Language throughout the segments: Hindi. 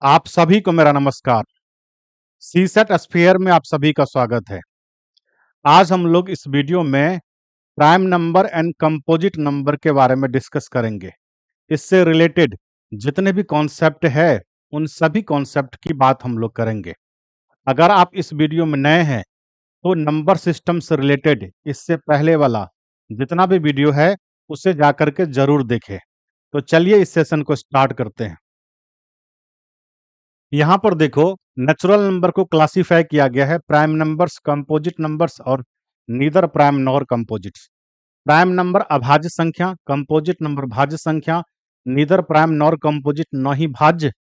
आप सभी को मेरा नमस्कार। सीसेट स्फीयर में आप सभी का स्वागत है। आज हम लोग इस वीडियो में prime number and composite number के बारे में डिस्कस करेंगे। इससे रिलेटेड जितने भी कॉन्सेप्ट है उन सभी कॉन्सेप्ट की बात हम लोग करेंगे। अगर आप इस वीडियो में नए हैं तो नंबर सिस्टम से रिलेटेड इससे पहले वाला जितना भी वीडियो है उसे जाकर के जरूर देखें। तो चलिए इस सेशन को स्टार्ट करते हैं। यहाँ पर देखो, नेचुरल नंबर को क्लासिफाई किया गया है प्राइम नंबर्स, कंपोजिट नंबर्स और neither prime nor composites. Prime number अभाज्य संख्या, कंपोजिट नंबर भाज्य संख्या, नीदर प्राइम नॉर कंपोजिट, न ही भाज्य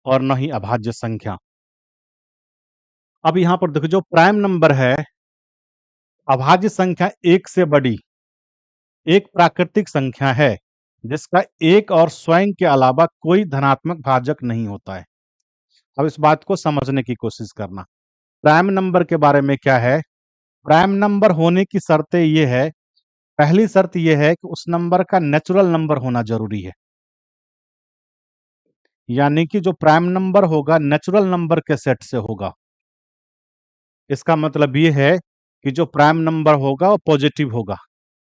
और न ही अभाज्य संख्या। अब यहाँ पर देखो, जो प्राइम नंबर है, अभाज्य संख्या एक से बड़ी एक प्राकृतिक संख्या है जिसका एक और स्वयं के अलावा कोई धनात्मक भाजक नहीं होता है। अब इस बात को समझने की कोशिश करना। प्राइम नंबर के बारे में क्या है? प्राइम नंबर होने की शर्तें ये है। पहली शर्त ये है कि उस नंबर का नेचुरल नंबर होना जरूरी है, यानी कि जो प्राइम नंबर होगा नेचुरल नंबर के सेट से होगा। इसका मतलब ये है कि जो प्राइम नंबर होगा वो पॉजिटिव होगा।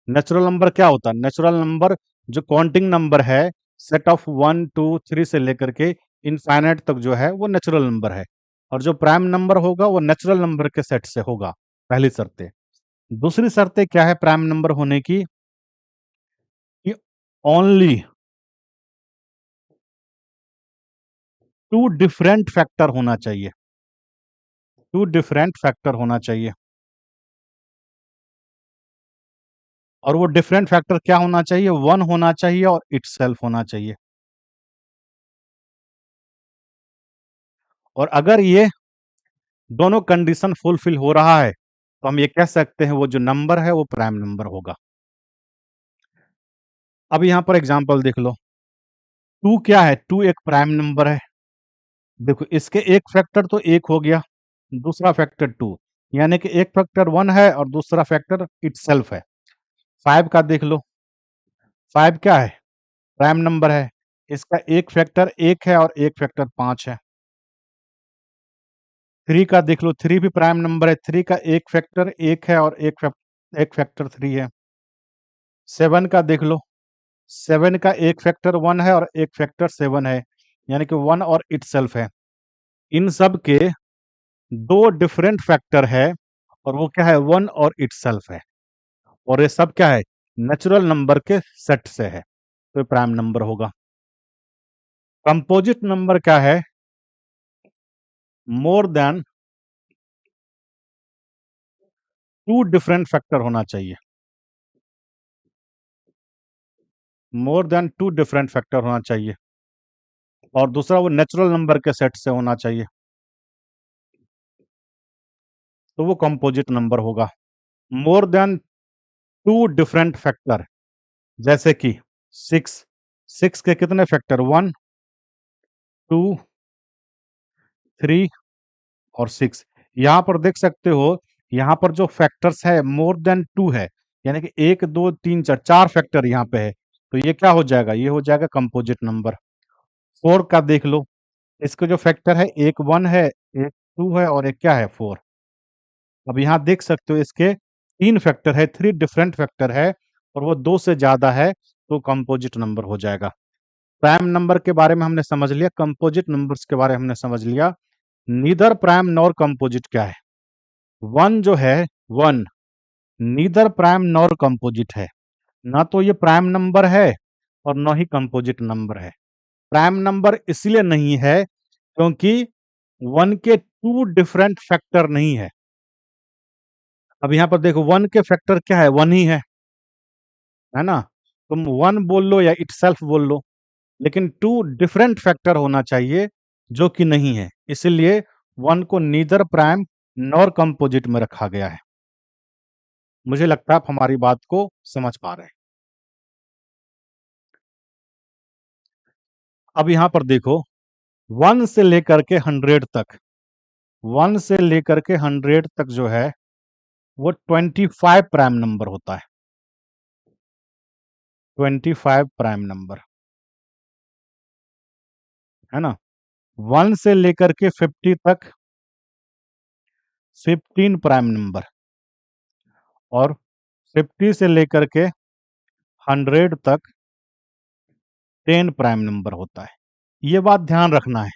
नेचुरल नंबर क्या होता है? नेचुरल नंबर जो काउंटिंग नंबर है, सेट ऑफ 1 2 3 से लेकर के इनफाइनाइट तक जो है वो नेचुरल नंबर है। और जो प्राइम नंबर होगा वो नेचुरल नंबर के सेट से होगा। पहली शर्तें। दूसरी शर्तें क्या है प्राइम नंबर होने की? कि ओनली टू डिफरेंट फैक्टर होना चाहिए। टू डिफरेंट फैक्टर होना चाहिए। और वो डिफरेंट फैक्टर क्या होना चाहिए? वन होना चाहिए और इटसेल्फ होना चाहिए। और अगर ये दोनों कंडीशन फुलफिल हो रहा है तो हम ये कह सकते हैं वो जो नंबर है वो प्राइम नंबर होगा। अब यहां पर एग्जांपल देख लो। टू क्या है? टू एक प्राइम नंबर है। देखो, इसके एक फैक्टर तो एक हो गया, दूसरा फैक्टर टू, यानी कि एक फैक्टर वन है और दूसरा फैक्टर इटसेल्फ है। फाइव का देख लो। फाइव क्या है? प्राइम नंबर है। इसका एक फैक्टर एक है और एक फैक्टर पांच है। थ्री का देख लो। थ्री भी प्राइम नंबर है। थ्री का एक फैक्टर एक है और एक फैक्टर थ्री है। सेवन का देख लो। सेवन का एक फैक्टर वन है और एक फैक्टर सेवन है, यानी कि वन और इटसेल्फ है। इन सब के दो डिफरेंट फैक्टर है और वो क्या है? वन और इटसेल्फ है। और ये सब क्या है? नेचुरल नंबर के सेट से है, तो प्राइम नंबर होगा। कंपोजिट नंबर क्या है? More than two different factor होना चाहिए। More than two different factor होना चाहिए। और दूसरा वो नेचुरल नंबर के सेट से होना चाहिए, तो वो कंपोजिट नंबर होगा। More than two different factor, जैसे कि सिक्स। सिक्स के कितने फैक्टर? वन, टू, थ्री और सिक्स। यहां पर देख सकते हो, यहां पर जो फैक्टर्स है मोर देन टू है, यानी कि एक दो तीन चार, चार फैक्टर यहाँ पे है। तो ये क्या हो जाएगा? ये हो जाएगा कंपोजिट नंबर। फोर का देख लो। इसके जो फैक्टर है, एक वन है, एक टू है और एक क्या है? फोर। अब यहाँ देख सकते हो इसके तीन फैक्टर है, थ्री डिफरेंट फैक्टर है और वो दो से ज्यादा है, तो कंपोजिट नंबर हो जाएगा। प्राइम नंबर के बारे में हमने समझ लिया, कंपोजिट नंबर्स के बारे में हमने समझ लिया। नीदर प्राइम नॉर कंपोजिट क्या है? वन जो है, one neither prime nor composite है। ना तो ये प्राइम नंबर है और न ही कंपोजिट नंबर है। प्राइम नंबर इसलिए नहीं है क्योंकि वन के टू डिफरेंट फैक्टर नहीं है। अब यहां पर देखो, वन के फैक्टर क्या है? वन ही है ना? तुम वन बोल लो या इटसेल्फ बोल लो, लेकिन टू डिफरेंट फैक्टर होना चाहिए, जो कि नहीं है। इसलिए वन को नीदर प्राइम नॉर कंपोजिट में रखा गया है। मुझे लगता है आप हमारी बात को समझ पा रहे हैं। अब यहां पर देखो, वन से लेकर के हंड्रेड तक, वन से लेकर के हंड्रेड तक जो है वो 25 प्राइम नंबर होता है। 25 प्राइम नंबर, है ना? 1 से लेकर के 50 तक 15 प्राइम नंबर और 50 से लेकर के 100 तक 10 प्राइम नंबर होता है। ये बात ध्यान रखना है।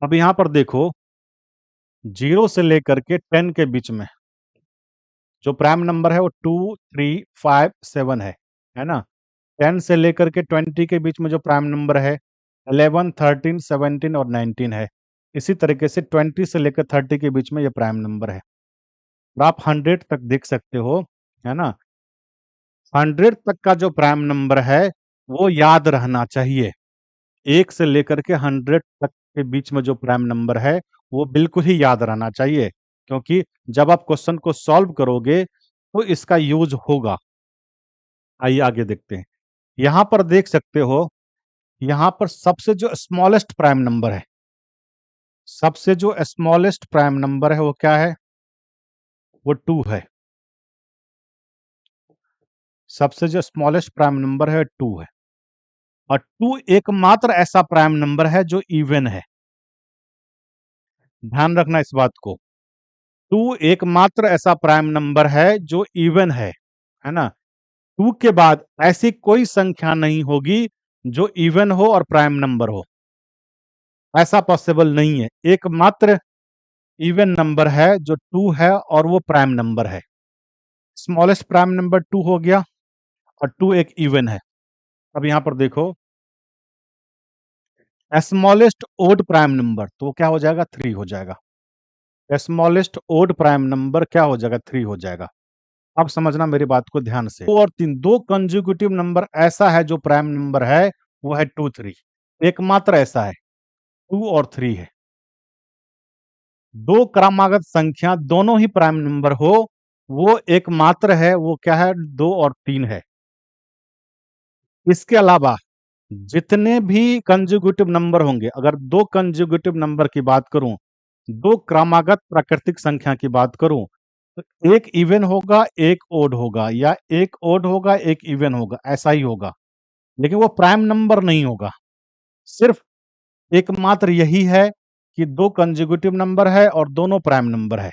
अब यहाँ पर देखो 0 से लेकर के 10 के बीच में जो प्राइम नंबर है वो 2, 3, 5, 7 है ना? 10 से लेकर के 20 के बीच में जो प्राइम नंबर है 11, 13, 17 और 19 है। इसी तरीके से 20 से लेकर 30 के बीच में ये प्राइम नंबर है। और आप 100 तक देख सकते हो, है ना? 100 तक का जो प्राइम नंबर है वो याद रहना चाहिए। 1 से लेकर के 100 तक के बीच में जो प्राइम नंबर है वो बिल्कुल ही याद रहना चाहिए, क्योंकि जब आप क्वेश्चन को सॉल्व करोगे तो इसका यूज होगा। आइए आगे देखते हैं। यहाँ पर देख सकते हो, यहाँ पर सबसे जो स्मॉलेस्ट प्राइम नंबर है, सबसे जो स्मॉलेस्ट प्राइम नंबर है वो क्या है? वो 2 है। सबसे जो स्मॉलेस्ट प्राइम नंबर है 2 है। और 2 एकमात्र ऐसा प्राइम नंबर है जो इवन है। ध्यान रखना इस बात को। 2 एकमात्र ऐसा प्राइम नंबर है जो इवन है ना? 2 के बाद ऐसी कोई संख्या नहीं होगी जो इवन हो और प्राइम नंबर हो। ऐसा पॉसिबल नहीं है। एकमात्र इवन नंबर है जो 2 है और वो प्राइम नंबर है। स्मॉलेस्ट प्राइम नंबर 2 हो गया और 2 एक इवन है। अब यहां पर देखो स्मॉलेस्ट ओड प्राइम नंबर, तो वो क्या हो जाएगा? 3 हो जाएगा। स्मॉलेस्ट ओड प्राइम नंबर क्या हो जाएगा? 3 हो जाएगा। अब समझना मेरी बात को ध्यान से। 2 और 3 दो कंसेक्यूटिव नंबर ऐसा है जो प्राइम नंबर है, वो है 2, 3। एकमात्र ऐसा है, 2 और 3 है। दो क्रमागत संख्या दोनों ही प्राइम नंबर हो, वो एकमात्र है, वो क्या है? 2 और 3 है। इसके अलावा जितने भी कंसेक्यूटिव नंबर होंगे, अगर दो कंसेक्यूटिव नंबर की बात करूं, दो क्रमागत प्राकृतिक संख्या की बात करूं, तो एक इवन होगा, एक ओड होगा, या एक ओड होगा, एक इवन होगा, ऐसा ही होगा। लेकिन वो प्राइम नंबर नहीं होगा। सिर्फ एकमात्र यही है कि दो कंसेक्यूटिव नंबर है और दोनों प्राइम नंबर है।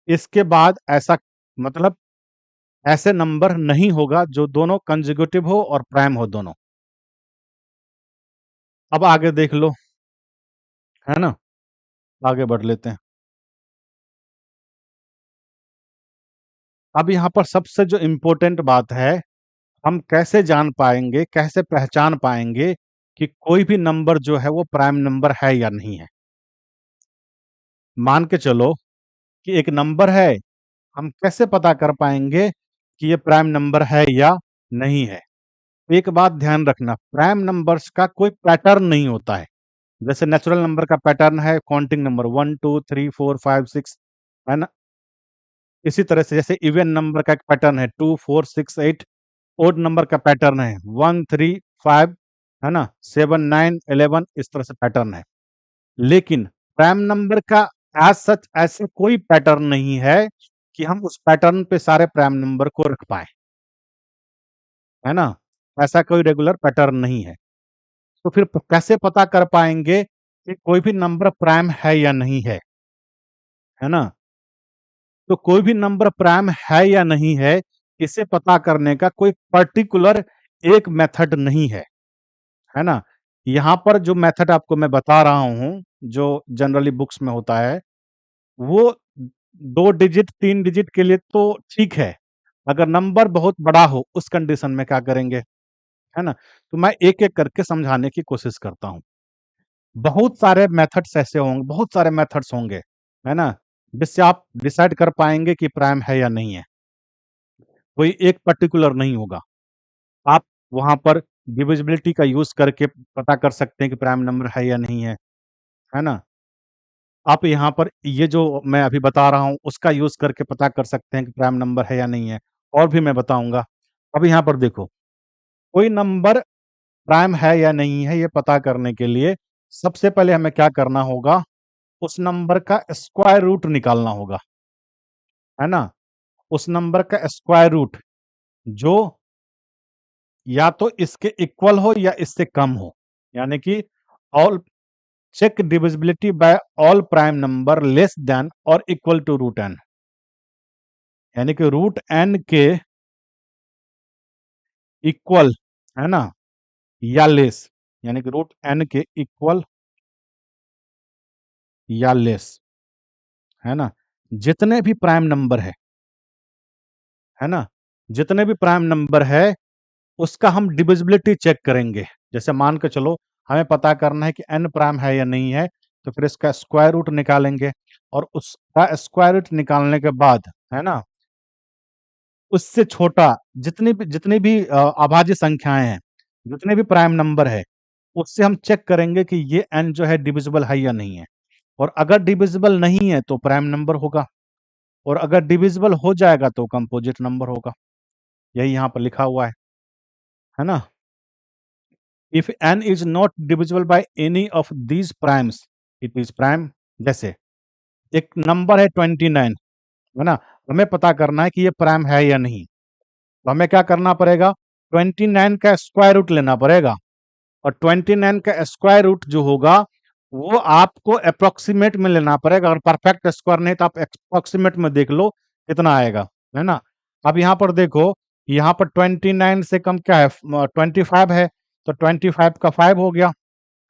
इसके बाद ऐसा मतलब ऐसे नंबर नहीं होगा जो दोनों कंसेक्यूटिव हो और प्राइम हो दोनों। अब आगे देख लो, है ना? आगे बढ़ लेते हैं। अब यहाँ पर सबसे जो इम्पोर्टेंट बात है, हम कैसे जान पाएंगे, कैसे पहचान पाएंगे कि कोई भी नंबर जो है वो प्राइम नंबर है या नहीं है? मान के चलो कि एक नंबर है, हम कैसे पता कर पाएंगे कि ये प्राइम नंबर है या नहीं है? एक बात ध्यान रखना, प्राइम नंबर्स का कोई पैटर्न नहीं होता है। जैसे नेचुरल नंबर का पैटर्न है काउंटिंग नंबर 1, 2, 3, 4, 5, 6, है ना? इसी तरह से जैसे इवन नंबर का एक पैटर्न है 2, 4, 6, 8। ओड नंबर का पैटर्न है 1, 3, 5, है ना? 7, 9, 11, इस तरह से पैटर्न है। लेकिन प्राइम नंबर का एज सच ऐसे कोई पैटर्न नहीं है कि हम उस पैटर्न पे सारे प्राइम नंबर को रख पाए, है ना? ऐसा कोई रेगुलर पैटर्न नहीं है। तो फिर कैसे पता कर पाएंगे कि कोई भी नंबर प्राइम है या नहीं है ना? तो कोई भी नंबर प्राइम है या नहीं है, इसे पता करने का कोई पर्टिकुलर एक मेथड नहीं है ना? यहाँ पर जो मेथड आपको मैं बता रहा हूँ, जो जनरली बुक्स में होता है, वो 2 डिजिट, 3 डिजिट के लिए तो ठीक है। अगर नंबर बहुत बड़ा हो, उस कंडीशन में क्या करेंगे, है ना? तो मैं एक-एक करके समझाने की कोशिश करता हूँ। बहुत सारे मेथड्स ऐसे होंगे, बहुत सारे मेथड्स होंगे, है ना? जिससे आप डिसाइड कर पाएँगे कि प्राइम है या नहीं है। कोई एक पर्टिकुलर नहीं होगा। आप वहाँ पर डिविजिबिलिटी का यूज़ करके पता कर सकते हैं कि प्राइम नंबर है या नहीं है ना? आप यहाँ पर ये जो मैं अभी बता रहा हूँ, उसका यूज़ करके पता कर सकते हैं कि प्राइम नंबर है या नहीं है, और भी मैं बताऊँगा। अब यहाँ पर देखो, कोई नंबर प्राइम है या नहीं है, ये पता करने के लिए सबसे पहले हमें क्या करना होगा, उस नंबर का स्क्वायर रूट निकालना होगा, है ना? उस नंबर का स्क्वायर रूट जो या तो इसके इक्वल हो या इससे कम हो, यानी कि all check divisibility by all prime number less than और इक्वल टू रूट एन, यानी कि रूट एन के इक्वल, है ना, या लेस, यानी कि रूट एन के इक्वल या लेस, है ना, जितने भी प्राइम नंबर है ना, जितने भी प्राइम नंबर है उसका हम डिविजिबिलिटी चेक करेंगे। जैसे मान के चलो हमें पता करना है कि n प्राइम है या नहीं है, तो फिर इसका स्क्वायर रूट निकालेंगे और उसका स्क्वायर रूट निकालने के बाद, है ना, उससे छोटा जितनी भी अभाज्य संख्याएं हैं, जितने भी प्राइम नंबर है, उससे हम चेक करेंगे कि ये n जो है डिविजिबल है या नहीं है। और अगर डिविजिबल नहीं है तो प्राइम नंबर होगा, और अगर डिविजिबल हो जाएगा तो कंपोजिट नंबर होगा। यही यहाँ पर लिखा हुआ है ना। If n is not divisible by any of these primes it is prime. जैसे एक नंबर है 29, है ना, हमें पता करना है कि ये प्राइम है या नहीं, तो हमें क्या करना पड़ेगा, 29 का स्क्वायर रूट लेना पड़ेगा, और 29 का स्क्वायर रूट जो होगा वो आपको अप्रोक्सीमेट में लेना पड़ेगा, और परफेक्ट स्क्वायर नहीं तो आप अप्रोक्सीमेट में देख लो कितना आएगा, है ना। अब यहाँ पर देखो, यहाँ पर 29 से कम क्या है, 25 है, तो 25 का 5 हो गया,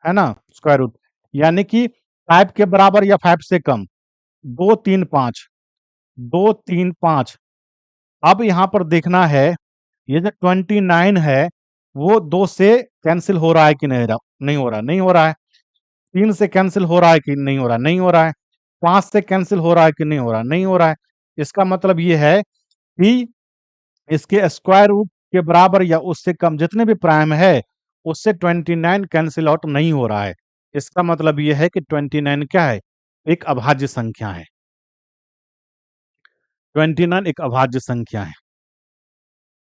है ना, स्क्वायर रूट, यानी कि 5 के बराबर या 5 से कम, 2 3 5, 2 3 5। अब यहाँ पर देखना है, ये जो 29 है वो 2 से कैंसिल हो रहा है कि नहीं हो रहा, नहीं हो रहा है। 3 से कैंसिल हो रहा है कि नहीं हो रहा, नहीं हो रहा है। 5 से कैंसिल हो रहा है कि नहीं हो रहा, नहीं हो रहा है। इसका मतलब ये है कि इसके स्क्वायर रूट के बराबर या उससे कम जितने भी प्राइम है उससे 29 कैंसिल आउट नहीं हो रहा है। इसका मतलब ये है कि 29 क्या है, एक अभाज्य संख्या है। 29 एक अभाज्य संख्या है।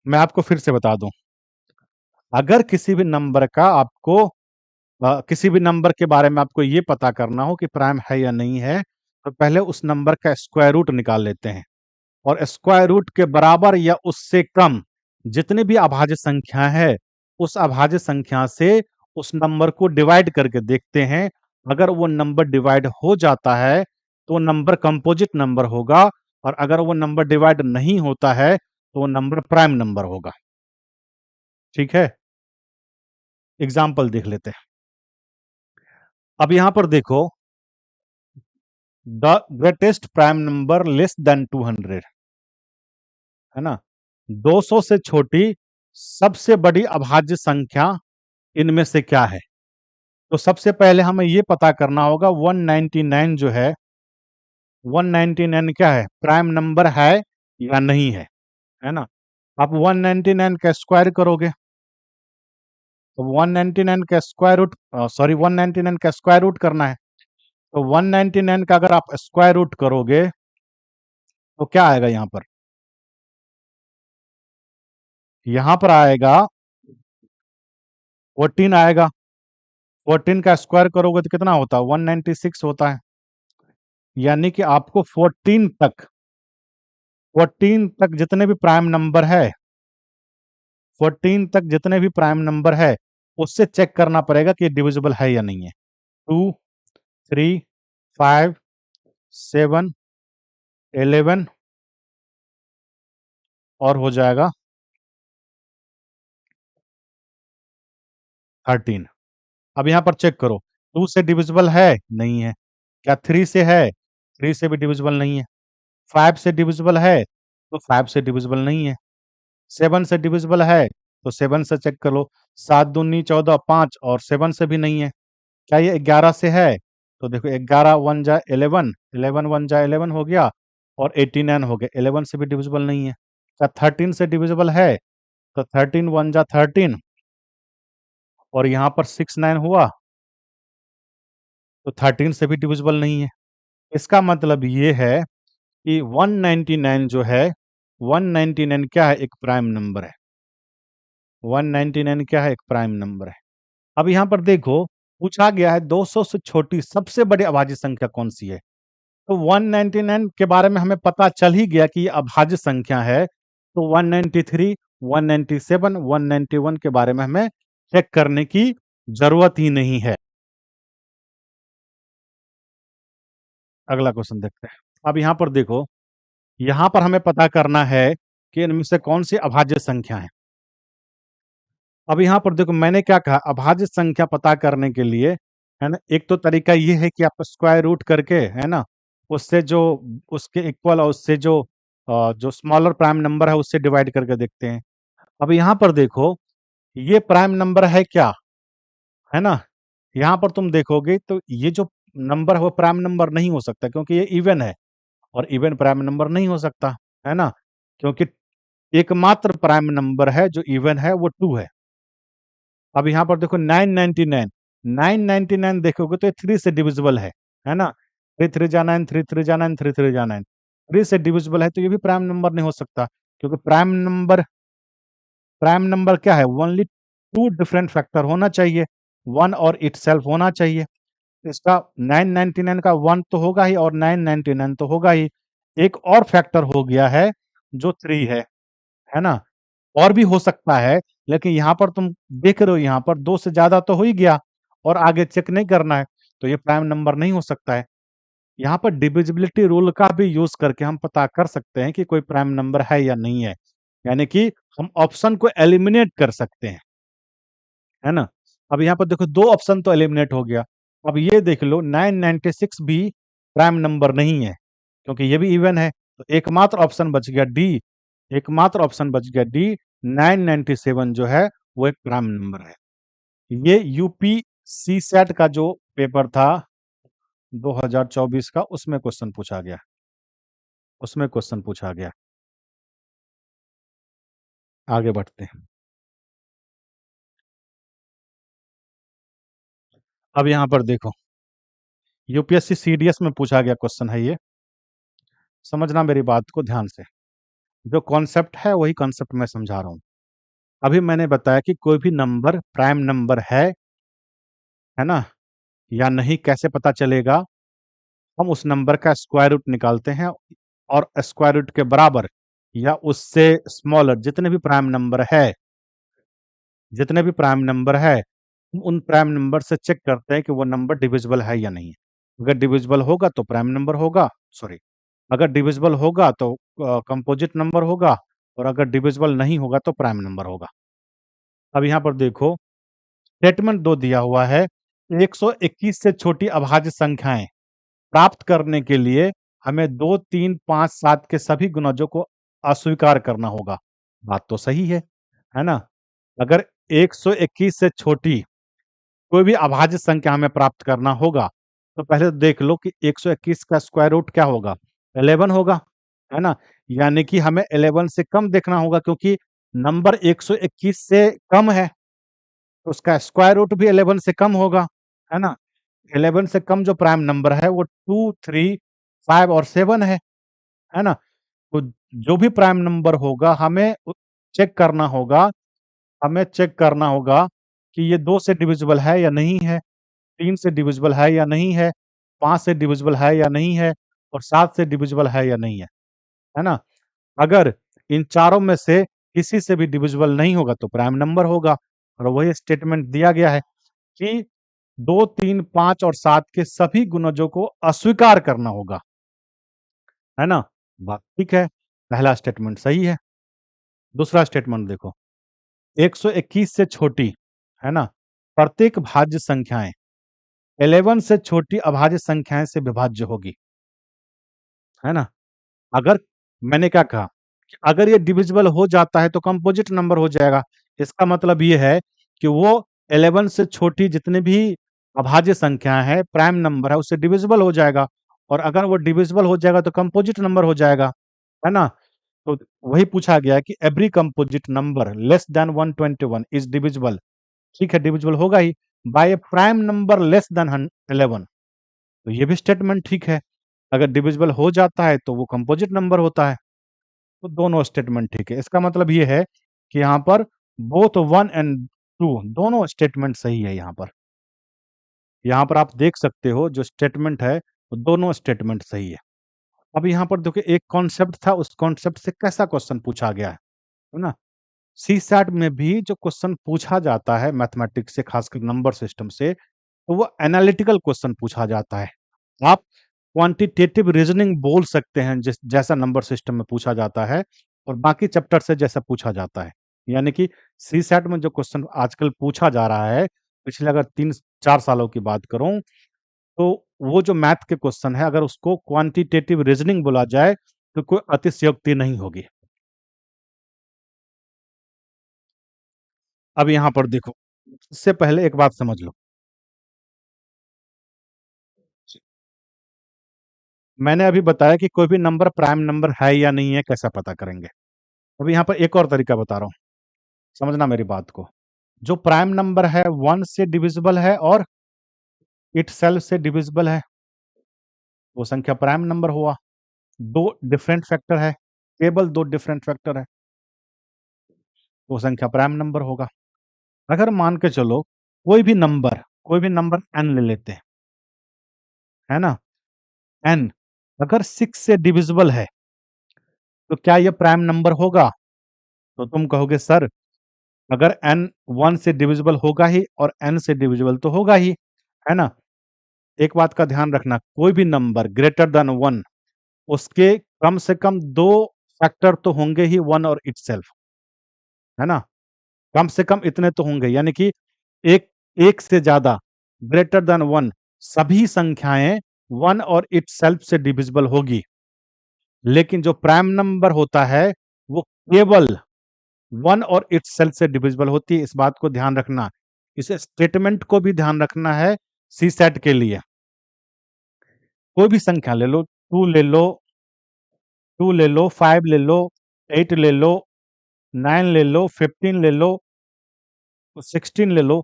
मैं आपको फिर से बता दूं, अगर किसी भी नंबर का आपको किसी भी नंबर के बारे में आपको ये पता करना हो कि प्राइम है या नहीं है, तो पहले उस नंबर का स्क्वायर रूट निकाल लेते हैं, और स्क्वायर रूट के बराबर या उससे कम जितनी भी अभाज्य संख्या है उस अभाज्य संख्या से उस नंबर को डिवाइड करके देखते हैं। अगर वो नंबर डिवाइड हो जाता है तो वो नंबर कंपोजिट नंबर होगा, और अगर वो नंबर डिवाइड नहीं होता है तो वो नंबर प्राइम नंबर होगा। ठीक है, एग्जाम्पल देख लेते हैं। अब यहां पर देखो, the greatest prime number less then 200, है ना, 200 से छोटी सबसे बड़ी अभाज्य संख्या इनमें से क्या है। तो सबसे पहले हमें ये पता करना होगा 199 जो है, 199 क्या है, प्राइम नंबर है या नहीं है ना। आप 199 का स्क्वायर करोगे तो 199 का स्क्वायर रूट, सॉरी 199 का स्क्वायर रूट करना है, तो 199 का अगर आप स्क्वायर रूट करोगे तो क्या आएगा, यहाँ पर आएगा 14 आएगा। 14 का स्क्वायर करोगे तो कितना होता है, 196 होता है। यानी कि आपको 14 तक जितने भी प्राइम नंबर है, 14 तक जितने भी प्राइम नंबर है उससे चेक करना पड़ेगा कि डिविजिबल है या नहीं है। 2 3 5 7 11 और हो जाएगा 13। अब यहाँ पर चेक करो, 2 से डिविजिबल है, नहीं है। क्या 3 से है, 3 से भी डिविजिबल नहीं है। 5 से डिविजिबल है तो 5 से डिविजिबल नहीं है। 7 से डिविजिबल है तो 7 से चेक कर लो। 7 दूनी 14, 5 और 7 से भी नहीं है। क्या ये 11 से है, तो देखो 11 1 जा 11, 11 1 जा 11 हो गया, और 89 हो गया, 11 से भी डिविजिबल नहीं है। क्या 13 से डिविजिबल है, तो 13 1 जा 13, और यहाँ पर 6 9 हुआ, तो 13 से भी डिविजिबल नहीं है। इसका मतलब ये है कि 199 जो है, 199 क्या है, एक प्राइम नंबर है। 199 क्या है, एक प्राइम नंबर है। अब यहाँ पर देखो, पूछा गया है 200 से छोटी सबसे बड़ी अभाज्य संख्या कौन सी है। तो 199 के बारे में हमें पता चल ही गया कि ये अभाज्य संख्या है, तो 193, 197, 191 के बारे में हमें चेक करने की जरूरत ही नहीं है। अगला क्वेश्चन देखते हैं। अब यहाँ पर देखो, यहाँ पर हमें पता करना है कि इनमें से कौन सी अभाज्य संख्या है। अब यहाँ पर देखो, मैंने क्या कहा, अभाज्य संख्या पता करने के लिए, है ना, एक तो तरीका ये है कि आप स्क्वायर रूट करके, है ना, उससे जो उसके इक्वल और उससे जो स्मॉलर प्राइम नंबर है उससे डिवाइड करके देखते हैं। अब यहाँ पर देखो, ये प्राइम नंबर है क्या, है ना, यहाँ पर तुम देखोगे तो ये जो नंबर है वो प्राइम नंबर नहीं हो सकता, क्योंकि ये इवन है, और इवन प्राइम नंबर नहीं हो सकता, है ना, क्योंकि एकमात्र प्राइम नंबर है जो इवन है वो 2 है। अब यहाँ पर देखो 999, 999 देखोगे तो ये 3 से डिविजिबल है ना, 3 3 जा 9, 3 3 जा 9, 3 3 जा 9, 3 से डिविजिबल है, तो ये भी प्राइम नंबर नहीं हो सकता, क्योंकि प्राइम नंबर क्या है, ओनली 2 डिफरेंट फैक्टर होना चाहिए, 1 और इटसेल्फ होना चाहिए। इसका 999 का 1 तो होगा ही और 999 तो होगा ही। एक और फैक्टर हो गया है जो 3 है ना? और भी हो सकता है, लेकिन यहाँ पर तुम देख रहे हो, यहाँ पर 2 से ज़्यादा तो हो ही गया और आगे चेक नहीं करना है, तो ये प्राइम नंबर नहीं हो सकता है। यहाँ पर डिविजिबिलिटी रूल का भी यूज़ करके हम पता कर सकते हैं कि कोई प्राइम नंबर है या नहीं है। यानी कि हम ऑप्शन को एलिमिनेट कर सकते हैं, है ना? अब यहाँ पर देखो 2 ऑप्शन तो एलिमिनेट हो गया। अब ये देख लो 996 भी प्राइम नंबर नहीं है, क्योंकि ये भी इवन है। तो एकमात्र ऑप्शन बच गया डी, एकमात्र ऑप्शन बच गया डी, 997 जो है वो एक प्राइम नंबर है। ये यूपी सीसैट का जो पेपर था 2024 का, उसमें क्वेश्चन पूछा गया, उसमें क्वेश्चन पूछा गया। आगे बढ़ते हैं। अब यहाँ पर देखो, यूपीएससी सीडीएस में पूछा गया क्वेश्चन है ये, समझना मेरी बात को ध्यान से। जो कॉन्सेप्ट है वही कॉन्सेप्ट मैं समझा रहा हूँ। अभी मैंने बताया कि कोई भी नंबर प्राइम नंबर है ना, या नहीं कैसे पता चलेगा। हम उस नंबर का स्क्वायर रूट निकालते हैं और स्क्वायर रूट के बराबर या उससे स्मॉलर जितने भी प्राइम नंबर है, जितने भी प्राइम नंबर है, हम उन प्राइम नंबर से चेक करते हैं कि वो नंबर डिविजिबल है या नहीं है। अगर डिविजिबल होगा तो प्राइम नंबर होगा, सॉरी, अगर डिविजिबल होगा तो कंपोजिट नंबर होगा, और अगर डिविजिबल नहीं होगा तो प्राइम नंबर होगा। अब यहाँ पर देखो, स्टेटमेंट 2 दिया हुआ है, 121 से छोटी अभाज्य संख्याएं प्राप्त करने के लिए हमें 2, 3, 5, 7 के सभी गुणजों को अस्वीकार करना होगा। बात तो सही है ना? अगर 121 से छोटी कोई भी अभाज्य संख्या हमें प्राप्त करना होगा, तो पहले तो देख लो कि 121 का स्क्वायर रूट क्या होगा? 11 होगा, है ना? यानी कि हमें 11 से कम देखना होगा, क्योंकि नंबर 121 से कम है, तो उसका स्क्वायर रूट भी 11 से कम होगा, है ना? 11 से कम जो प्राइम नंबर है वो 2, 3, 5 और 7 है ना? तो जो भी प्राइम नंबर होगा चेक करना होगा, हमें चेक करना होगा कि ये 2 से डिविजिबल है या नहीं है, 3 से डिविजिबल है या नहीं है, 5 से डिविजिबल है या नहीं है, और 7 से डिविजिबल है या नहीं है ना? अगर इन चारों में से किसी से भी डिविजिबल नहीं होगा तो प्राइम नंबर होगा, और वही स्टेटमेंट दिया गया है कि 2, 3, 5 और 7 के सभी गुणजों को अस्वीकार करना होगा, है ना? बात ठीक है, पहला स्टेटमेंट सही है। दूसरा स्टेटमेंट देखो, 121 से छोटी, है ना, प्रत्येक भाज्य संख्याएं 11 से छोटी अभाज्य संख्याएं से विभाज्य होगी, है ना? अगर मैंने क्या कहा कि अगर ये डिविजिबल हो जाता है तो कंपोजिट नंबर हो जाएगा। इसका मतलब ये है कि वो 11 से छोटी जितनी भी अभाज्य संख्याएं हैं, प्राइम नंबर है, उससे डिविजिबल हो जाएगा, और अगर वो डिविजिबल हो जाएगा तो कंपोजिट नंबर हो जाएगा, है ना? तो वही पूछा गया है कि every composite number less then 121 is divisible. ठीक है, डिविजिबल होगा ही बाय ए प्राइम नंबर लेस देन 11। तो ये भी स्टेटमेंट ठीक है। अगर डिविजिबल हो जाता है तो वो कंपोजिट नंबर होता है। तो दोनों स्टेटमेंट ठीक है। इसका मतलब ये है कि यहाँ पर बोथ 1 एंड 2 दोनों स्टेटमेंट सही है यहाँ पर। यहाँ पर आप देख सकते हो जो स्टेटमेंट है, वो दोनों स्टेटमेंट सही है। अब यहाँ पर देखिए, एक कॉन्सेप्ट था, उस कॉन्सेप्ट से कैसा क्वेश्चन पूछा गया है ना? सीसैट में भी जो क्वेश्चन पूछा जाता है मैथमेटिक्स से, खासकर नंबर सिस्टम से, तो वो एनालिटिकल क्वेश्चन पूछा जाता है। आप क्वांटिटेटिव रीजनिंग बोल सकते हैं, जैसा नंबर सिस्टम में पूछा जाता है और बाकी चैप्टर से जैसा पूछा जाता है। यानी कि सी सेट में जो क्वेश्चन आजकल पूछा जा रहा है, पिछले अगर 3-4 सालों की बात करूं, तो वो जो मैथ के क्वेश्चन है, अगर उसको क्वांटिटेटिव रीजनिंग बोला जाए तो कोई अतिशयोक्ति नहीं होगी। अब यहां पर देखो, इससे पहले एक बात समझ लो। मैंने अभी बताया कि कोई भी नंबर प्राइम नंबर है या नहीं है, कैसा पता करेंगे। अभी यहाँ पर एक और तरीका बता रहा हूँ, समझना मेरी बात को। जो प्राइम नंबर है 1 से डिविजिबल है और इटसेल्फ से डिविजिबल है, वो संख्या प्राइम नंबर हुआ। दो डिफरेंट फैक्टर है, केवल दो डिफरेंट फैक्टर है, वो संख्या प्राइम नंबर होगा। अगर मान के चलो कोई भी नंबर n ले लेते हैं, है ना, n अगर 6 से डिविजिबल है, तो क्या ये प्राइम नंबर होगा? तो तुम कहोगे सर, अगर n 1 से डिविजिबल होगा ही और n से डिविजिबल तो होगा ही, है ना। एक बात का ध्यान रखना, कोई भी नंबर ग्रेटर देन 1, उसके कम से कम दो फैक्टर तो होंगे ही, 1 और इटसेल्फ, है ना। कम से कम इतने तो होंगे, यानी कि एक एक से ज्यादा, ग्रेटर देन 1, सभी संख्याएं 1 और इटसेल्फ से डिविजिबल होगी। लेकिन जो प्राइम नंबर होता है, वो केवल 1 और इटसेल्फ से डिविजिबल होती है। इस बात को ध्यान रखना, इस स्टेटमेंट को भी ध्यान रखना है सी सेट के लिए। कोई भी संख्या ले लो, 2 ले लो, 2 ले लो, 5 ले लो, 8 ले लो, 9 ले लो, 15 ले लो, 16 ले लो,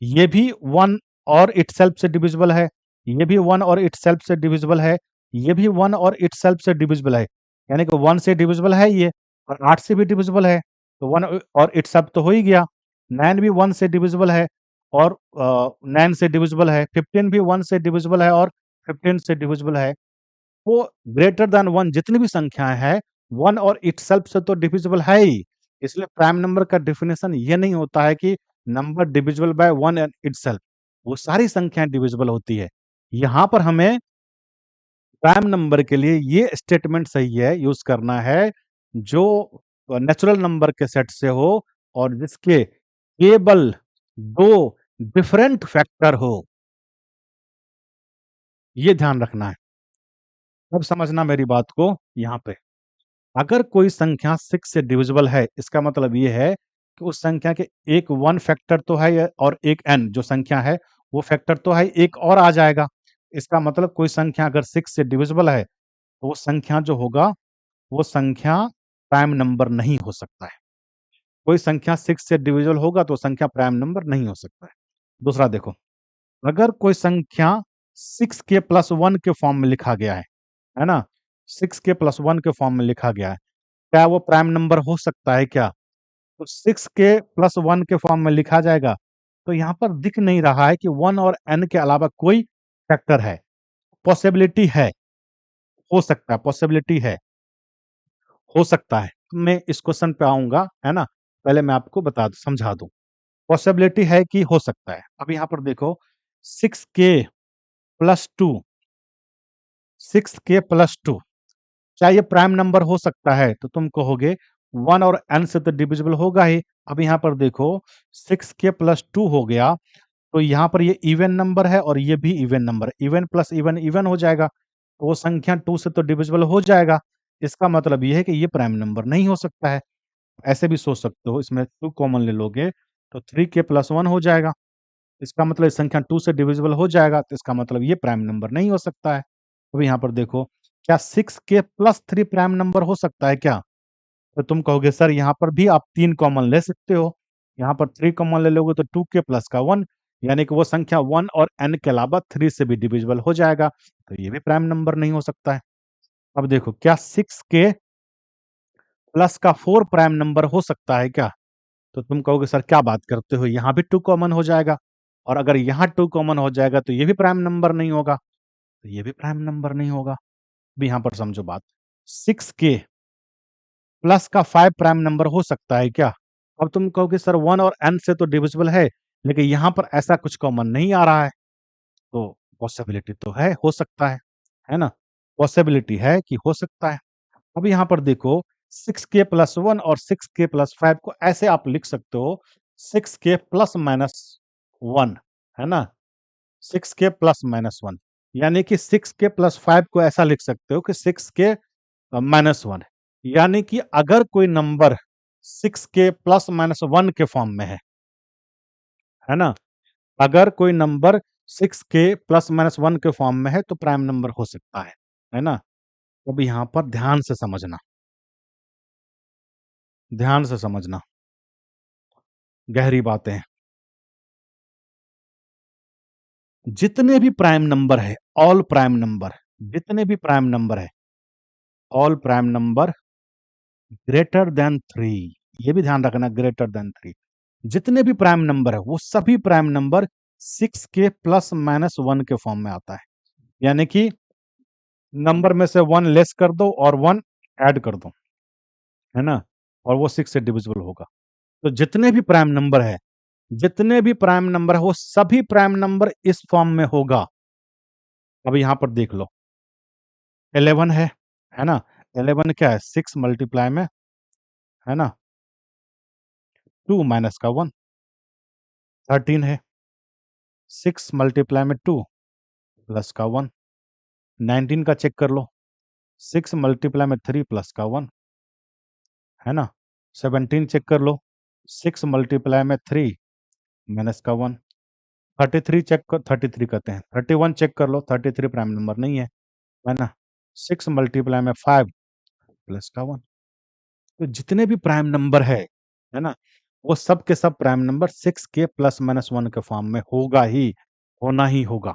ये भी 1 और इटसेल्फ से डिविजिबल है, ये भी 1 और इटसेल्फ से डिविजिबल है, ये भी 1 और इटसेल्फ से डिविजिबल है। यानी कि 1 से डिविजिबल है ये, और 8 से भी डिविजिबल है, तो 1 और इटसेल्फ तो हो ही गया। 9 भी 1 से डिविजिबल है और 9 से डिविजिबल है। 15 भी 1 से डिविजिबल है और 15 से डिविजिबल है। वो ग्रेटर देन 1 जितनी भी संख्याएं हैं, 1 और इटसेल्फ से तो डिविजिबल है ही। इसलिए प्राइम नंबर का डेफिनेशन ये नहीं होता है कि number divisible by 1 and itself, वो सारी संख्याएं डिविजिबल होती है। यहाँ पर हमें प्राइम नंबर के लिए ये स्टेटमेंट सही है यूज करना है, जो नेचुरल नंबर के सेट से हो और जिसके केवल दो डिफरेंट फैक्टर हो, ये ध्यान रखना है। अब समझना मेरी बात को यहाँ पे। अगर कोई संख्या 6 से डिविजिबल है, इसका मतलब ये है कि उस संख्या के एक 1 फैक्टर तो है और एक n जो संख्या है वो फैक्टर तो है, एक और आ जाएगा। इसका मतलब कोई संख्या अगर 6 से डिविजिबल है, तो वो संख्या जो होगा, वो संख्या प्राइम नंबर नहीं हो सकता है। कोई संख्या 6 से डिविजिबल होगा तो संख्या प्राइम नंबर नहीं हो सकता है। दूसरा देखो, अगर कोई संख्या 6 के प्लस 1 के फॉर्म में लिखा गया है ना, 6 के प्लस 1 के फॉर्म में लिखा गया है, क्या वो प्राइम नंबर हो सकता है क्या? तो 6 के प्लस 1 के फॉर्म में लिखा जाएगा, तो यहाँ पर दिख नहीं रहा है कि 1 और n के अलावा कोई फैक्टर है। पॉसिबिलिटी है, हो सकता है, पॉसिबिलिटी है, हो सकता है। मैं इस क्वेश्चन पे आऊँगा, है ना? पहले मैं आपको समझा दूँ। पॉसिबिलिटी है कि हो सकता है। अब यहाँ पर देखो, 6k प्लस 2, 6k प्लस 2, क्या ये प्राइम नंबर हो सकता है? तो तुम कहोगे 1 और n से तो डिविजिबल होगा ही। अब यहाँ पर देखो, 6k प्लस 2 हो गया, तो यहाँ पर ये इवन नंबर है और ये भी इवन नंबर है। इवन प्लस इवन इवन हो जाएगा, तो वो संख्या 2 से तो डिविजिबल हो जाएगा। इसका मतलब ये है कि ये प्राइम नंबर नहीं हो सकता है। ऐसे भी सोच सकते हो, इसमें 2 कॉमन ले लोगे तो 3k प्लस 1 हो जाएगा। इसका मतलब इस संख्या 2 से डिविजिबल हो जाएगा, तो इसका मतलब ये प्राइम नंबर नहीं हो सकता है। अब यहाँ पर देखो, क्या 6k प्लस 3 प्राइम नंबर हो सकता है क्या? तो तुम कहोगे सर, यहाँ पर भी आप 3 कॉमन ले सकते हो। यहाँ पर 3 कॉमन ले लोगे तो 2k प्लस का 1, यानी कि वो संख्या 1 और n के अलावा 3 से भी डिविजिबल हो जाएगा, तो ये भी प्राइम नंबर नहीं हो सकता है। अब देखो, क्या 6k प्लस का 4 प्राइम नंबर हो सकता है क्या? तो तुम कहोगे सर क्या बात करते हो, यहाँ भी 2 कॉमन हो जाएगा, और अगर यहाँ 2 कॉमन हो जाएगा तो ये भी प्राइम नंबर नहीं होगा, तो ये भी प्राइम नंबर नहीं होगा। अब यहाँ पर समझो बात, 6k प्लस का 5 प्राइम नंबर हो सकता है क्या? अब तुम कहोगे सर 1 और n से तो डिविजिबल है, लेकिन यहाँ पर ऐसा कुछ कॉमन नहीं आ रहा है, तो पॉसिबिलिटी तो है, हो सकता है। है ना? पॉसिबिलिटी है कि हो सकता है। अब यहाँ पर देखो 6k + 1 और 6k + 5 को ऐसे आप लिख सकते हो 6k ± 1, है ना? 6k ± 1 यानी कि 6k + 5 को ऐसा लिख सकते हो कि 6k -1, यानी कि अगर कोई नंबर 6k ± 1 के फॉर्म में है ना? अगर कोई नंबर 6k ± 1 के फॉर्म में है तो प्राइम नंबर हो सकता है ना? अब यहाँ पर ध्यान से समझना, गहरी बातें हैं। जितने भी प्राइम नंबर है, ऑल प्राइम नंबर, जितने भी प्राइम नंबर है, all prime number greater than 3, ये भी ध्यान रखना, ग्रेटर देन 3, जितने भी प्राइम नंबर है वो सभी प्राइम नंबर 6k ± 1 के फॉर्म में आता है। यानी कि नंबर में से 1 लेस कर दो और 1 ऐड कर दो, है ना? और वो 6 से डिविजिबल होगा। तो जितने भी प्राइम नंबर है वो सभी प्राइम नंबर इस फॉर्म में होगा। अब यहाँ पर देख लो 11 है ना? 11 क्या है? 6 मल्टीप्लाई में, है ना? 2 माइनस का 1, 13 है। 6 मल्टीप्लाई में 2 प्लस का 1, 19 का चेक कर लो। 6 मल्टीप्लाई में 3 प्लस का 1, है ना? 17 चेक कर लो। 6 मल्टीप्लाई में 3 माइनस का 1, 33 कहते हैं। 31 चेक कर लो, 33 प्राइम नंबर नहीं है ना? 6 मल्टीप्लाई में 5 प्लस का 1। तो जितने भी प्राइम नंबर है ना? वो सब के सब प्राइम नंबर 6k ± 1 के फॉर्म में होगा ही, होना ही होगा।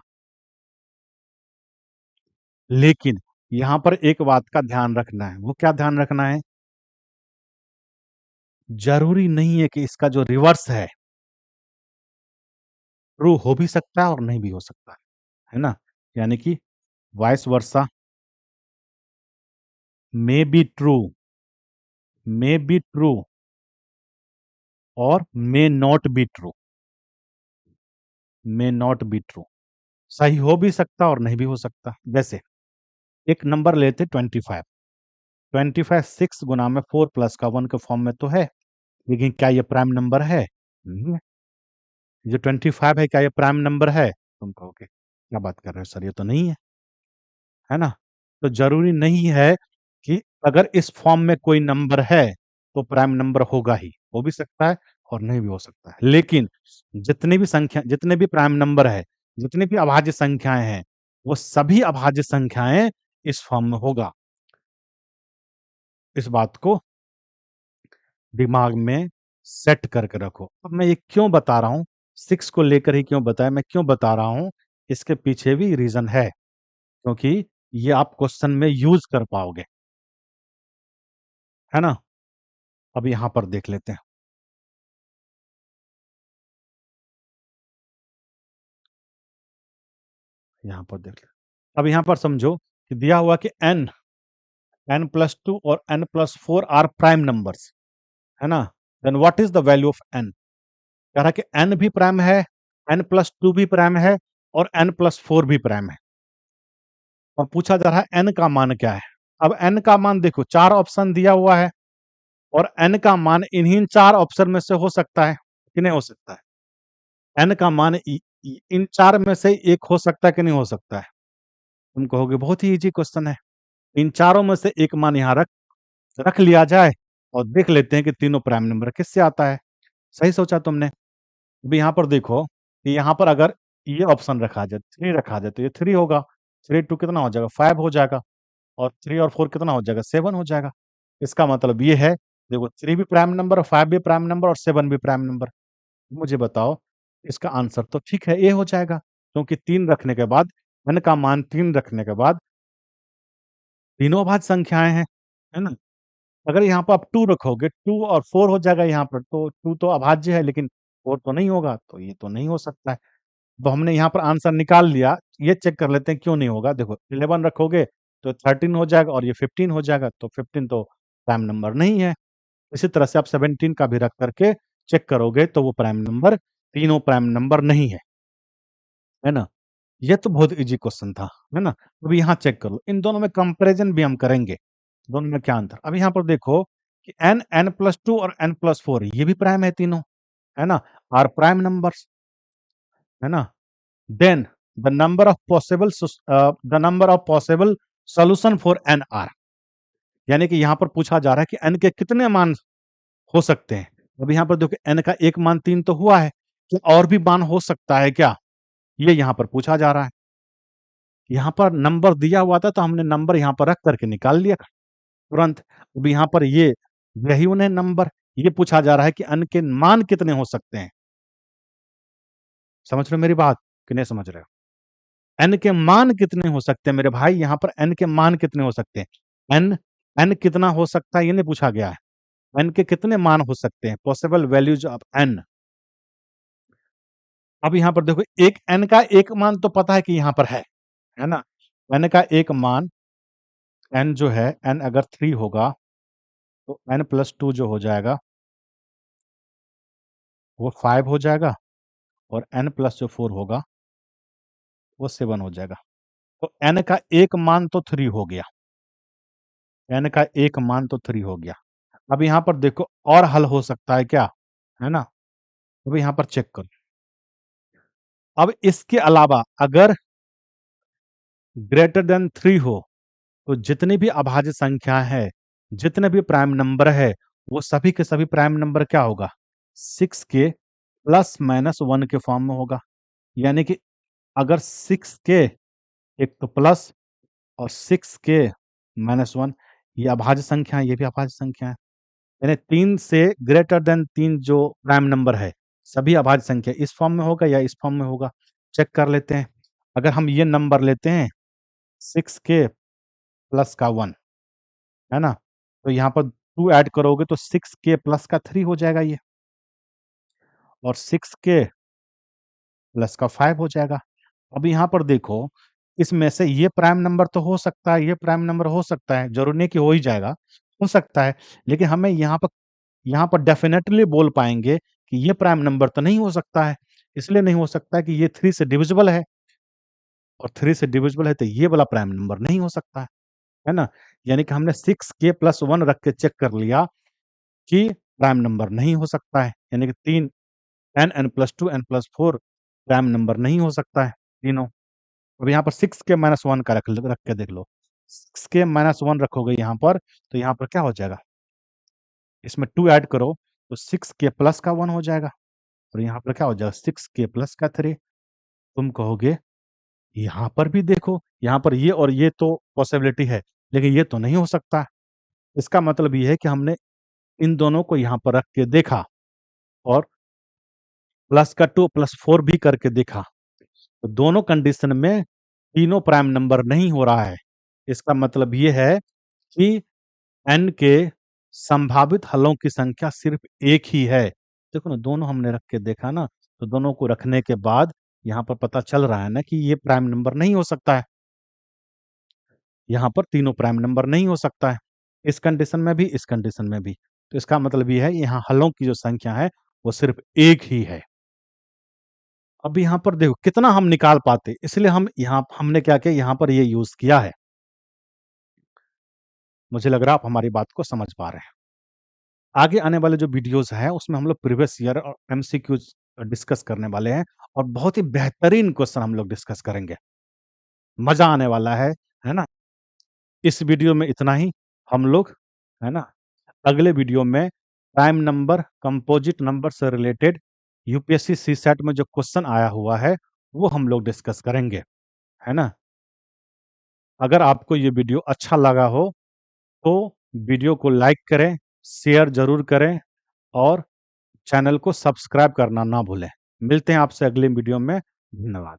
लेकिन यहाँ पर एक बात का ध्यान रखना है, वो क्या ध्यान रखना है? ज़रूरी नहीं है कि इसका जो रिवर्स है, ट्रू हो भी सकता है और नहीं भी हो सकता है ना? यानी कि vice versa, may be true, may be true और may not be true, may not be true. सही हो भी सकता और नहीं भी हो सकता। जैसे एक नंबर लेते 25, 25 6 गुना में 4 प्लस का 1 के फॉर्म में तो है, लेकिन क्या ये प्राइम नंबर है? नहीं है। जो 25 है क्या ये प्राइम नंबर है? तुम कहोगे क्या बात कर रहे हो सर, ये तो नहीं है ना? तो जरूरी नहीं है कि अगर इस फॉर्म में कोई नंबर है तो प्राइम नंबर होगा ही, हो भी सकता है और नहीं भी हो सकता है। लेकिन जितने भी प्राइम नंबर है, जितनी भी अभाज्य संख्याएं हैं, वो सभी अभाज्य संख्याएं इस फॉर्म में होगा। इस बात को दिमाग में सेट करके रखो। अब मैं ये क्यों बता रहा हूँ, 6 को लेकर ही क्यों बताया, मैं क्यों बता रहा हूँ, इसके पीछे भी रीजन है, क्योंकि ये आप क्वेश्चन में यूज कर पाओगे, है ना? अब यहां पर देख लेते हैं। यहां पर देख ले, अब यहां पर समझो कि दिया हुआ कि n+2 और n+4 आर प्राइम नंबर्स, है ना? Then what is the value of n? कह रहा है कि n भी प्राइम है, n+2 भी प्राइम है और n+4 भी प्राइम है, और पूछा जा रहा है n का मान क्या है। अब n का मान देखो, 4 ऑप्शन दिया हुआ है और n का मान इन्हीं 4 ऑप्शन में से हो सकता है कि नहीं हो सकता है? n का मान इन 4 में से एक हो सकता है कि नहीं हो सकता है? तुम कहोगे बहुत ही इजी क्वेश्चन है। इन चारों में से एक मान यहाँ रख रख लिया जाए और देख लेते हैं कि तीनों प्राइम नंबर किससे आता है। सही सोचा तुमने। अभी यहाँ पर देखो कि यहाँ पर अगर ये ऑप्शन रखा जाए, 3 रखा जाए, तो ये 3 होगा। 3 2 कितना हो जाएगा? 5 हो जाएगा और 3 और 4 कितना हो जाएगा? 7 हो जाएगा। इसका मतलब ये है, देखो 3 भी प्राइम नंबर, 5 भी प्राइम नंबर और 7 भी प्राइम नंबर। मुझे बताओ इसका आंसर तो ठीक है, ए हो जाएगा, क्योंकि 3 रखने के बाद, n का मान 3 रखने के बाद तीनों अभाज्य संख्याएँ हैं, है ना? अगर यहाँ पर आप 2 रखोगे, 2 और 4 हो जाएगा यहाँ पर, तो 2 तो अभाज्य है लेकिन 4 तो नहीं होगा, तो ये तो नहीं हो सकता है। तो हमने यहाँ पर आंसर निकाल लिया, ये चेक कर लेते हैं क्यों नहीं होगा। देखो 11 रखोगे तो 13 हो जाएगा और ये 15 हो जाएगा, तो 15 तो प्राइम नंबर नहीं है। इसी तरह से आप 17 का भी रख करके चेक करोगे तो वो प्राइम नंबर, तीनों प्राइम नंबर नहीं है ना? ये तो बहुत इजी क्वेश्चन था, है ना? अब यहाँ चेक कर लो, इन दोनों में कंपैरिजन भी हम करेंगे, दोनों में क्या अंतर। अब यहाँ पर देखो कि n n+2 और n+4 ये भी प्राइम है तीनों, है ना? आर प्राइम नंबर्स, है ना? Then the number of possible solution for n are, यानी कि यहाँ पर पूछा जा रहा है कि n के कितने मान हो सकते हैं। अब यहाँ पर देखो n का एक मान 3 तो हुआ है, क्या और भी मान हो सकता है क्या? ये यहाँ पर पूछा जा रहा है। यहाँ पर नंबर दिया हुआ था तो हमने नंबर यहाँ पर रख करके निकाल लिया तुरंत। अब यहाँ पर ये यही उन्हें नंबर, ये पूछा जा रहा है कि n के मान कितने हो सकते हैं। समझ रहे हो मेरी बात कि नहीं समझ रहे हो? n के मान कितने हो सकते हैं मेरे भाई, यहाँ पर n के मान कितने हो सकते हैं? n कितना हो सकता है ये नहीं पूछा गया है, n के कितने मान हो सकते हैं, पॉसिबल वैल्यूज ऑफ n। अब यहाँ पर देखो एक n का एक मान तो पता है कि यहाँ पर है ना? n का एक मान, n जो है, n अगर 3 होगा तो n+2 जो हो जाएगा वो 5 हो जाएगा, और n+4 होगा वो 7 हो जाएगा। तो n का एक मान तो 3 हो गया, n का एक मान तो 3 हो गया। अब यहाँ पर देखो और हल हो सकता है क्या, है ना? अब यहाँ पर चेक करो। अब इसके अलावा अगर ग्रेटर देन 3 हो तो जितनी भी अभाज्य संख्या है, जितने भी प्राइम नंबर है, वो सभी के सभी प्राइम नंबर क्या होगा? 6 के +-1 के फॉर्म में होगा। यानी कि अगर 6 के एक तो प्लस और 6 के -1, ये अभाज्य संख्या है, ये भी अभाज्य संख्या है। यानी 3 से ग्रेटर देन 3 जो प्राइम नंबर है, सभी अभाज्य संख्या इस फॉर्म में होगा या इस फॉर्म में होगा। चेक कर लेते हैं। अगर हम ये नंबर लेते हैं 6 के प्लस का 1, है ना? तो यहाँ पर 2 ऐड करोगे तो 6 के प्लस का 3 हो जाएगा ये, और 6 के प्लस का 5 हो जाएगा। अब यहाँ पर देखो, इसमें से ये प्राइम नंबर तो हो सकता है, ये प्राइम नंबर हो सकता है, ज़रूरी नहीं कि हो ही जाएगा, हो सकता है। लेकिन हमें यहाँ पर डेफिनेटली बोल पाएँगे कि ये प्राइम नंबर तो नहीं हो सकता है। इसलिए नहीं हो सकता है कि ये 3 से डिविजिबल है, और 3 से डिविजिबल है तो ये वाला प्राइम नंबर नहीं हो सकता है ना? यानी कि हमने 6 के प्लस 1 रख के चेक कर लिया कि प्राइम नंबर नहीं हो सकता है। यानी कि 3 n, n+2, n+4 prime number नहीं हो सकता है तीनों। अब यहाँ पर 6 के -1 का रख के देख लो। 6 के -1 रखोगे यहाँ पर, तो यहाँ पर क्या हो जाएगा? इसमें 2 ऐड करो तो 6 के प्लस का 1 हो जाएगा, और यहाँ पर क्या हो जाएगा? 6 के प्लस का 3। तुम कहोगे यहाँ पर भी देखो, यहाँ पर ये और ये तो पॉसिबिलिटी है, लेकिन ये तो नहीं हो सकता। इसका मतलब ये है कि हमने इन दोनों को यहाँ पर रख के देखा, और प्लस का 2 +4 भी करके देखा। तो दोनों कंडीशन में तीनों प्राइम नंबर नहीं हो रहा है। इसका मतलब ये है कि n के संभावित हलों की संख्या सिर्फ एक ही है। देखो ना, दोनों हमने रख के देखा ना, तो दोनों को रखने के बाद यहाँ पर पता चल रहा है ना कि ये प्राइम नंबर नहीं हो सकता है। यहाँ पर तीनों प्राइम नंबर नहीं हो सकता है। इस कंडीशन में भी, इस कंडीशन में भी। तो इसका मतलब ये है यहाँ हलों की जो संख्या है वो सिर्फ एक ही है। अब यहाँ पर देखो कितना हम निकाल पाते, इसलिए हमने क्या किया, यहाँ पर ये यूज़ किया है। मुझे लग रहा है आप हमारी बात को समझ पा रहे हैं। आगे आने वाले जो वीडियोज़ हैं उसमें हम लोग प्रीवियस ईयर और एमसीक्यूज़ डिस्कस करने वाले हैं, और बहुत ही बेहतरीन क्वेश्चन हम लोग डिस्कस करेंगे। मज़ा आने वाला है ना? इस वीडियो में इतना ही। हम लोग, है ना, अगले वीडियो में प्राइम नंबर, कंपोजिट नंबर से रिलेटेड यूपीएससी सीसैट में जो क्वेश्चन आया हुआ है, वो हम लोग डिस्कस करेंगे, है ना? अगर आपको ये वीडियो अच्छा लगा हो, तो वीडियो को लाइक करें, शेयर ज़रूर करें, और चैनल को सब्सक्राइब करना ना भूलें। मिलते हैं आपसे अगले वीडियो में। धन्यवाद।